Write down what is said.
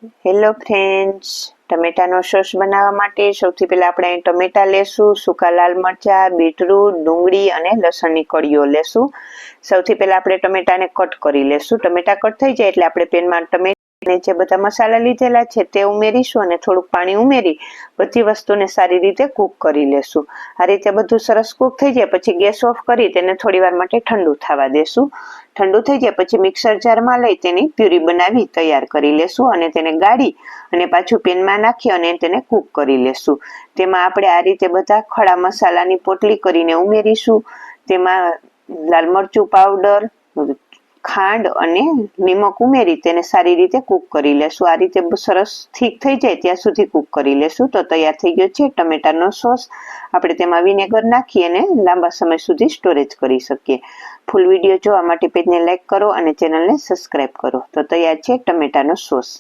Hello friends, ટમેટાનો sauce બનાવવા માટે સૌથી પહેલાં આપણે ટમેટા લેશું, સૂકા લાલ મરચાં, બીટરૂટ, ડુંગળી અને લસણની કળીઓ લેશું. સૌથી પહેલાં આપણે ટમેટાને કટ કરી લેશું. ટમેટા કટ થઈ જાય એટલે આપણે પેનમાં ટમેટાને જે બધા મસાલા લીધેલા છે તે ઉમેરીશું અને થોડુંક પાણી ઉમેરી બધી વસ્તુને સારી રીતે કૂક કરી લેશું. આ રીતે બધું સરસ કૂક થઈ જાય પછી ગેસ ઓફ કરી તેને થોડીવાર માટે ઠંડુ થવા દેશું. ઠંડુ થઈ જાય પછી મિક્સર જારમાં લઈ તેની પ્યુરી બનાવી તૈયાર કરી લેશું અને તેને ગાળી અને પાછું પેનમાં નાખી અને તેને કૂક કરી લેશું. તેમાં આપણે આ રીતે બધા ખડા મસાલાની પોટલી કરીને ઉમેરીશું. તેમાં લાલ મરચું પાવડર, ખાંડ અને નિમક ઉમેરી તેને સારી રીતે કૂક કરી લેશું. આ રીતે સરસ ઠીક થઈ જાય ત્યાં સુધી કૂક કરી લેશું. તો તૈયાર થઈ ગયો છે ટમેટાનો સોસ. આપણે તેમાં વિનેગર નાખી અને લાંબા સમય સુધી સ્ટોરેજ કરી શકીએ. ફૂલ વિડીયો જોવા માટે પેજને લાઇક કરો અને ચેનલને સબસ્ક્રાઇબ કરો. તો તૈયાર છે ટમેટાનો સોસ.